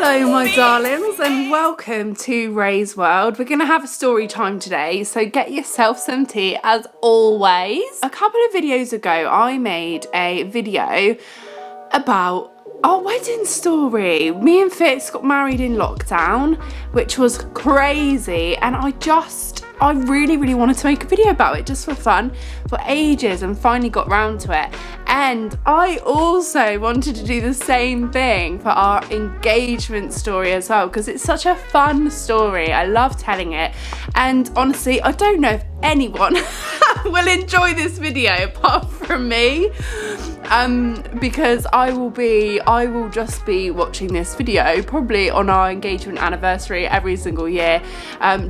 Hello my darlings and welcome to Raesworld. We're going to have a story time today, so get yourself some tea as always. A couple of videos ago I made a video about our wedding story. Me and Fitz got married in lockdown, which was crazy, and I really wanted to make a video about it just for fun for ages and finally got round to it. And I also wanted to do the same thing for our engagement story as well, because it's such a fun story. I love telling it, and honestly I don't know if anyone will enjoy this video apart from me, because I will just be watching this video probably on our engagement anniversary every single year,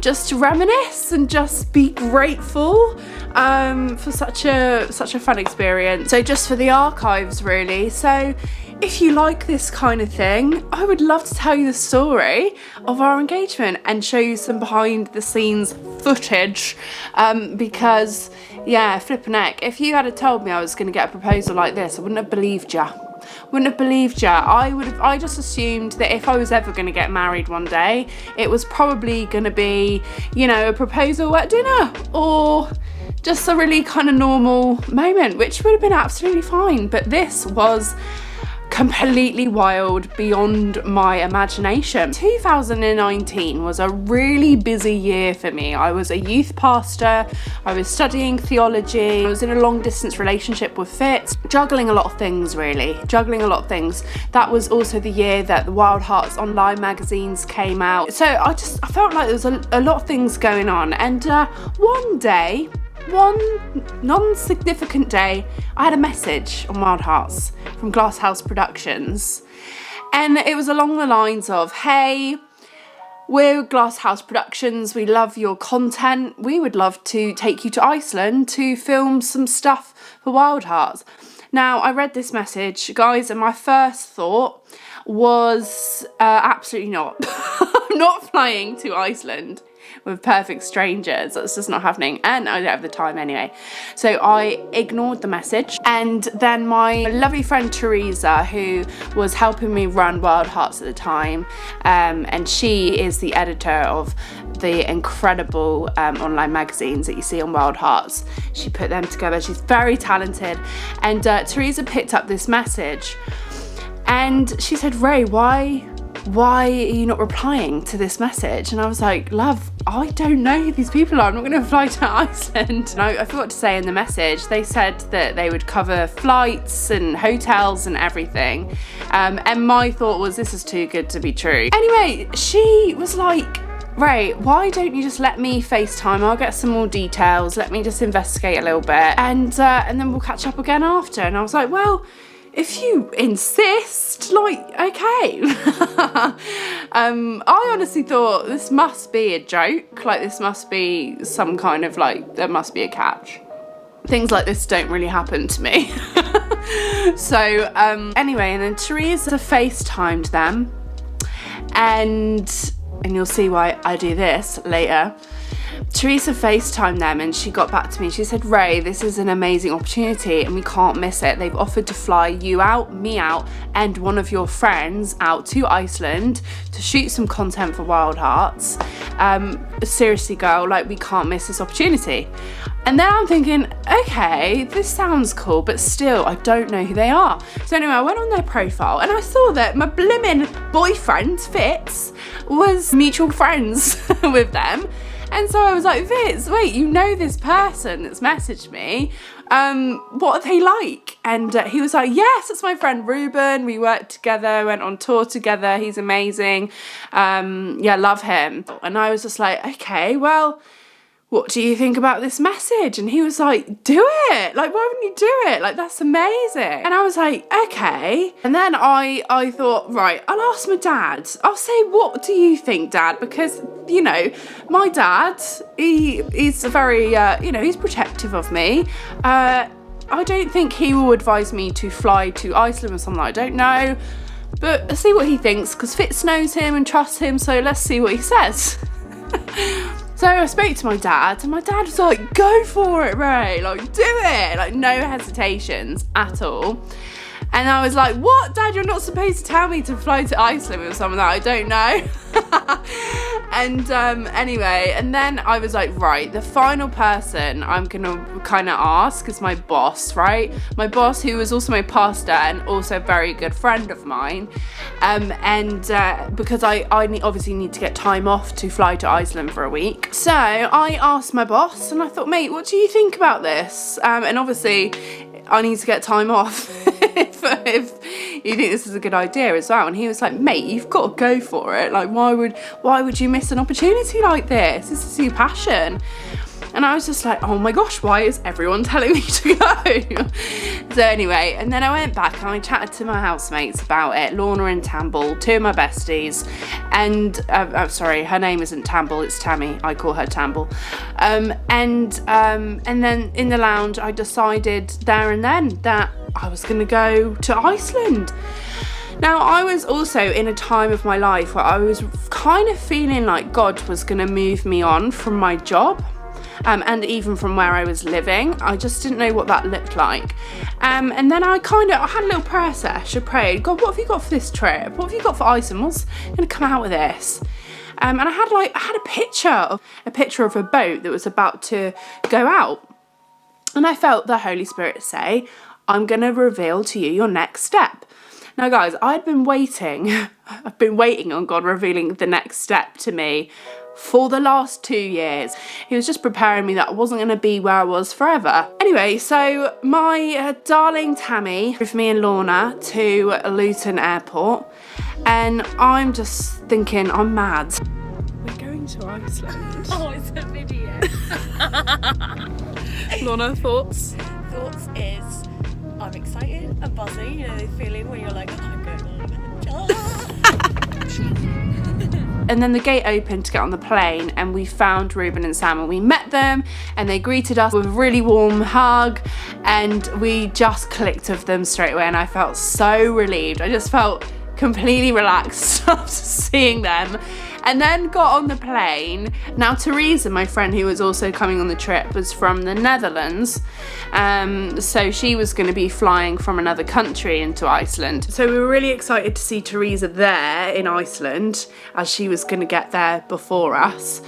just to reminisce and just be grateful for such a fun experience. So just for the archives really. So if you like this kind of thing, I would love to tell you the story of our engagement and show you some behind the scenes footage, because yeah, flippin' heck, if you had told me I was going to get a proposal like this, I wouldn't have believed ya. I just assumed that if I was ever going to get married one day, it was probably going to be, you know, a proposal at dinner or just a really kind of normal moment, which would have been absolutely fine. But this was completely wild beyond my imagination. 2019 was a really busy year for me. I was a youth pastor, I was studying theology, I was in a long distance relationship with Fitz, juggling a lot of things. That was also the year that the Wild Hearts online magazines came out. So I felt like there was a lot of things going on, and one non-significant day, I had a message on Wild Hearts from Glasshouse Productions, and it was along the lines of, hey, we're Glasshouse Productions, we love your content, we would love to take you to Iceland to film some stuff for Wild Hearts. Now, I read this message, guys, and my first thought was absolutely not. I'm not flying to Iceland with perfect strangers. That's just not happening, and I don't have the time anyway. So I ignored the message, and then my lovely friend Teresa, who was helping me run Wild Hearts at the time, and she is the editor of the incredible online magazines that you see on Wild Hearts. She put them together. She's very talented, and Teresa picked up this message and she said, Rae, why are you not replying to this message? And I was like, love, I don't know who these people are. I'm not going to fly to Iceland. And I forgot to say in the message, they said that they would cover flights and hotels and everything. And my thought was, this is too good to be true. Anyway, she was like, Rae, why don't you just let me FaceTime? I'll get some more details. Let me just investigate a little bit. And then we'll catch up again after. And I was like, well, if you insist, like, okay. I honestly thought this must be a joke, like this must be some kind of, like, there must be a catch. Things like this don't really happen to me. So anyway, and then Teresa FaceTimed them, and you'll see why I do this later. Teresa FaceTimed them and she got back to me. She said, Rae, this is an amazing opportunity and we can't miss it. They've offered to fly you out, me out, and one of your friends out to Iceland to shoot some content for Wild Hearts. Seriously, girl, like, we can't miss this opportunity. And then I'm thinking, okay, this sounds cool, but still, I don't know who they are. So anyway, I went on their profile and I saw that my blimmin' boyfriend, Fitz, was mutual friends with them. And so I was like, Fitz, wait, you know this person that's messaged me, what are they like? And he was like, yes, that's my friend Reuben, we worked together, went on tour together, he's amazing, yeah, love him. And I was just like, okay, well, what do you think about this message? And he was like, do it, like, why wouldn't you do it? Like, that's amazing. And I was like, okay. And then I thought, right, I'll ask my dad. I'll say, what do you think, Dad? Because, you know, my dad, he's very, you know, he's protective of me. I don't think he will advise me to fly to Iceland or something. I don't know, but let's see what he thinks, because Fitz knows him and trusts him, so let's see what he says. So I spoke to my dad, and my dad was like, go for it, Rae, like, do it, like, no hesitations at all. And I was like, what, Dad, you're not supposed to tell me to fly to Iceland with someone that I don't know. And anyway, and then I was like, right, the final person I'm gonna kind of ask is my boss, right? My boss, who was also my pastor and also a very good friend of mine. Because I obviously need to get time off to fly to Iceland for a week. So I asked my boss and I thought, mate, what do you think about this? And obviously I need to get time off if you think this is a good idea as well. And he was like, mate, you've got to go for it. Like, why would you miss an opportunity like this? This is your passion. And I was just like, oh my gosh, why is everyone telling me to go? So anyway, and then I went back and I chatted to my housemates about it, Lorna and Tamble, two of my besties. And I'm sorry, her name isn't Tamble, it's Tammy. I call her Tamble. And then in the lounge, I decided there and then that I was going to go to Iceland. Now, I was also in a time of my life where I was kind of feeling like God was going to move me on from my job. And even from where I was living. I just didn't know what that looked like. And then I had a little prayer sesh. I prayed, God, what have you got for this trip? What have you got for Iceland? What's going to come out of this? And I had a picture of a boat that was about to go out. And I felt the Holy Spirit say, I'm going to reveal to you your next step. Now, guys, I've been waiting on God revealing the next step to me for the last 2 years. He was just preparing me that I wasn't going to be where I was forever. Anyway, so my darling Tammy drove me and Lorna to Luton Airport, and I'm just thinking, I'm mad. We're going to Iceland. Oh, it's a video. Lorna, thoughts? Thoughts is, I'm excited and buzzing, you know, the feeling when you're like, oh, I'm going on a job. And then the gate opened to get on the plane, and we found Reuben and Sam, and we met them, and they greeted us with a really warm hug, and we just clicked with them straight away, and I felt so relieved. I just felt completely relaxed after seeing them. And then got on the plane. Now, Teresa, my friend who was also coming on the trip, was from the Netherlands. So she was going to be flying from another country into Iceland. So we were really excited to see Teresa there in Iceland, as she was going to get there before us.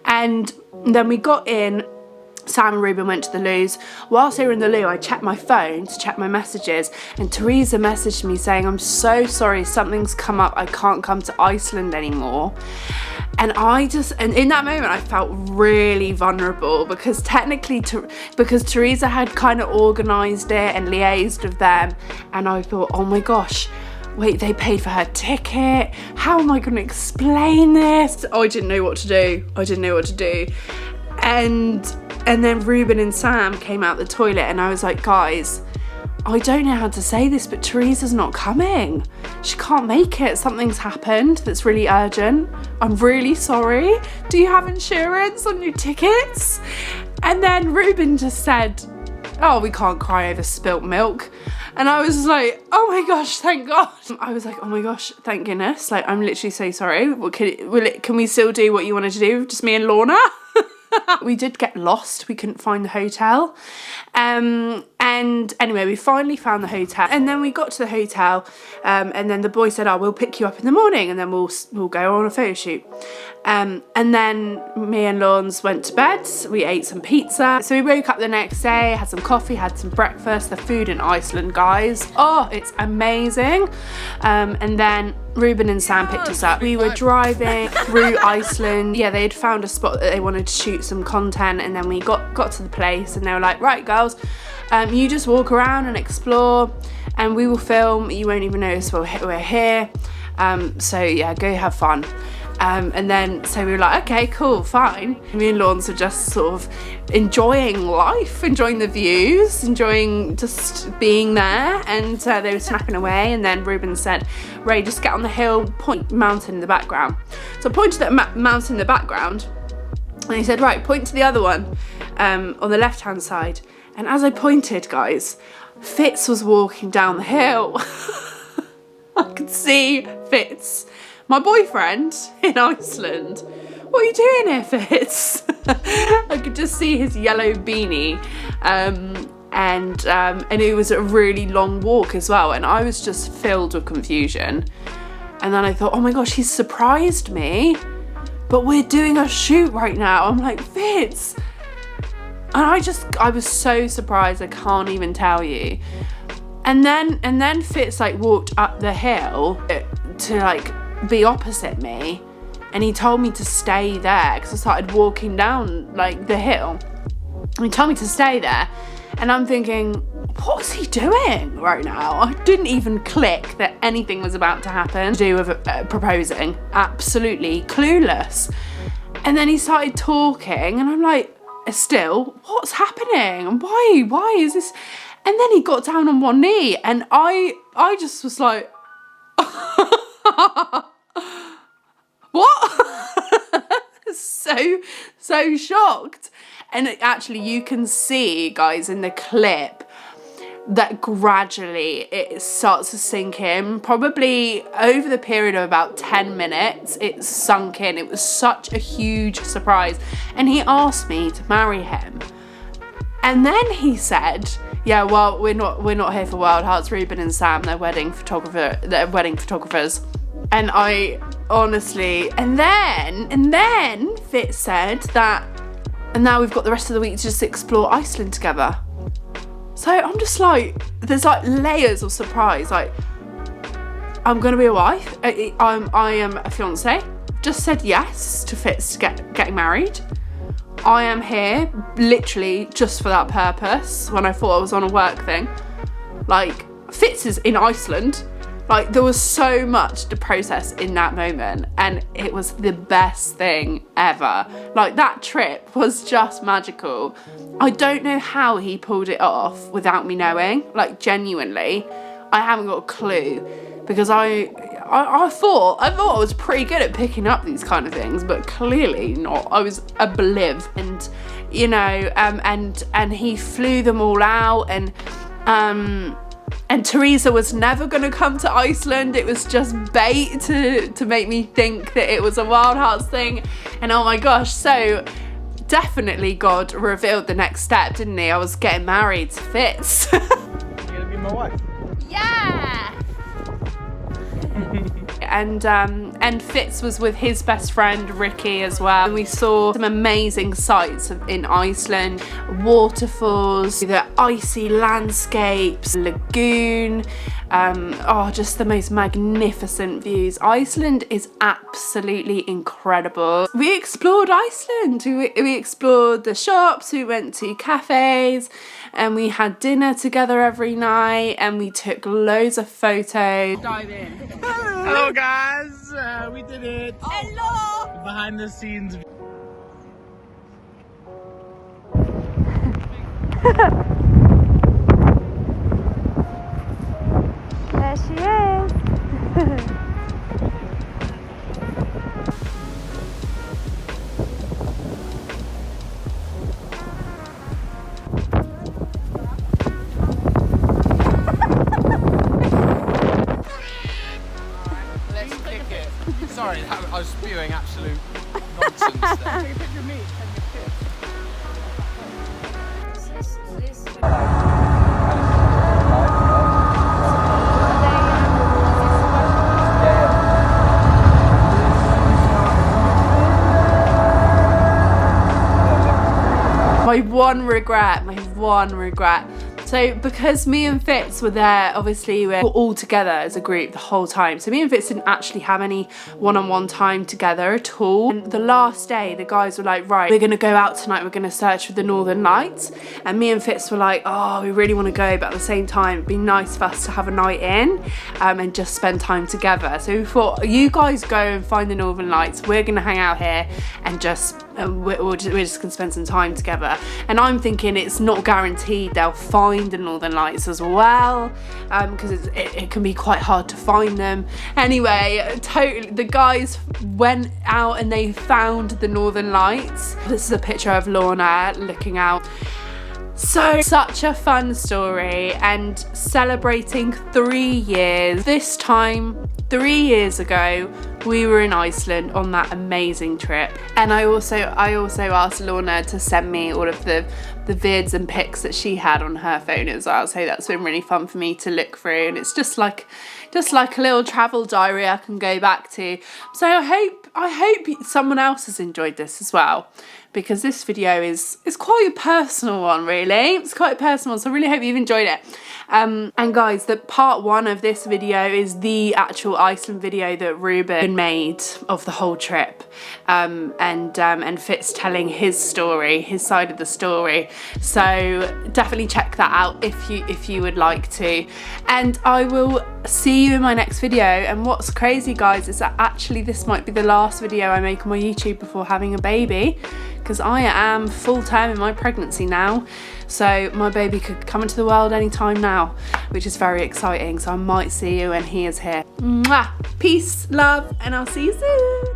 And then we got in. Sam and Reuben went to the loos. Whilst they were in the loo, I checked my phone to check my messages, and Teresa messaged me saying, I'm so sorry, something's come up, I can't come to Iceland anymore. And in that moment I felt really vulnerable, because technically, because Teresa had kind of organised it and liaised with them, and I thought, oh my gosh, wait, they paid for her ticket, how am I going to explain this? I didn't know what to do. And then Reuben and Sam came out the toilet, and I was like, guys, I don't know how to say this, but Teresa's not coming. She can't make it. Something's happened that's really urgent. I'm really sorry. Do you have insurance on your tickets? And then Reuben just said, oh, we can't cry over spilt milk. And I was like, oh my gosh, thank God. I was like, oh my gosh, thank goodness. Like, I'm literally so sorry. Can we still do what you wanted to do? Just me and Lorna? We did get lost. We couldn't find the hotel. And anyway, we finally found the hotel. And then we got to the hotel, and then the boy said, oh, we'll pick you up in the morning, and then we'll go on a photo shoot. And then me and Lawrence went to bed. We ate some pizza. So we woke up the next day, had some coffee, had some breakfast. The food in Iceland, guys, oh, it's amazing. And then Reuben and Sam picked us up. We were driving through Iceland. Yeah, they had found a spot that they wanted to shoot some content, and then we got to the place, and they were like, right, girls, you just walk around and explore, and we will film. You won't even notice we're here. So yeah, go have fun. And then, so we were like, okay, cool, fine. Me and Lawrence were just sort of enjoying life, enjoying the views, enjoying just being there, and they were snapping away. And then Reuben said, Ray, just get on the hill, point mountain in the background. So I pointed at mountain in the background, and he said, right, point to the other one on the left-hand side. And as I pointed, guys, Fitz was walking down the hill. I could see Fitz, my boyfriend in Iceland. What are you doing here, Fitz? I could just see his yellow beanie. and it was a really long walk as well, and I was just filled with confusion. And then I thought, oh my gosh, he's surprised me, but we're doing a shoot right now. I'm like, Fitz. And I was so surprised, I can't even tell you. And then Fitz like walked up the hill to like be opposite me, and he told me to stay there because I started walking down like the hill. And he told me to stay there, and I'm thinking, what's he doing right now? I didn't even click that anything was about to happen to do with proposing. Absolutely clueless. And then he started talking, and I'm like, still, what's happening? And why is this? And then he got down on one knee, and I just was like, what? so shocked. And actually you can see, guys, in the clip that gradually it starts to sink in. Probably over the period of about 10 minutes, it sunk in. It was such a huge surprise. And he asked me to marry him. And then he said, yeah, well, we're not here for Wild Hearts. Reuben and Sam, they're wedding photographers. And I honestly, and then Fitz said that, and now we've got the rest of the week to just explore Iceland together. So I'm just like, there's like layers of surprise. Like, I'm gonna be a wife. I am a fiance. Just said yes to Fitz getting married. I am here literally just for that purpose when I thought I was on a work thing. Like, Fitz is in Iceland. Like, there was so much to process in that moment, and it was the best thing ever. Like, that trip was just magical. I don't know how he pulled it off without me knowing. Like, genuinely, I haven't got a clue, because I thought I was pretty good at picking up these kind of things, but clearly not. I was obliv, and you know, and he flew them all out, and Teresa was never going to come to Iceland. It was just bait to make me think that it was a Wild Hearts thing. And oh my gosh, so definitely God revealed the next step, didn't he? I was getting married to Fitz. You're gonna be my wife? Yeah! And Fitz was with his best friend Ricky as well. And we saw some amazing sights in Iceland, waterfalls, the icy landscapes, lagoon, just the most magnificent views. Iceland is absolutely incredible. We explored Iceland. We explored the shops, we went to cafes, and we had dinner together every night, and we took loads of photos. Dive in. Hello guys, we did it. Hello! Behind the scenes. There she is. Sorry, I was spewing absolute nonsense there. Take a picture of me and your My one regret. So because me and Fitz were there, obviously we're all together as a group the whole time. So me and Fitz didn't actually have any one-on-one time together at all. And the last day, the guys were like, right, we're gonna go out tonight, we're gonna search for the Northern Lights. And me and Fitz were like, oh, we really wanna go, but at the same time, it'd be nice for us to have a night in and just spend time together. So we thought, you guys go and find the Northern Lights, we're gonna hang out here and we're just gonna spend some time together. And I'm thinking it's not guaranteed they'll find the Northern Lights as well, because it can be quite hard to find them. Anyway, totally, the guys went out and they found the Northern Lights. This is a picture of Lorna looking out. So, such a fun story, and celebrating 3 years. This time, 3 years ago, we were in Iceland on that amazing trip. And I also asked Lorna to send me all of the vids and pics that she had on her phone as well, so that's been really fun for me to look through, and it's just like a little travel diary I can go back to. So I hope someone else has enjoyed this as well, because this video is quite a personal one, really. It's quite personal, so I really hope you've enjoyed it. And guys, the part 1 of this video is the actual Iceland video that Reuben made of the whole trip, and Fitz telling his story, his side of the story. So definitely check that out if you would like to. And I will see you in my next video. And what's crazy, guys, is that actually this might be the last video I make on my YouTube before having a baby, because I am full term in my pregnancy now, so my baby could come into the world anytime now, which is very exciting. So I might see you when he is here. Mwah! Peace, love, and I'll see you soon.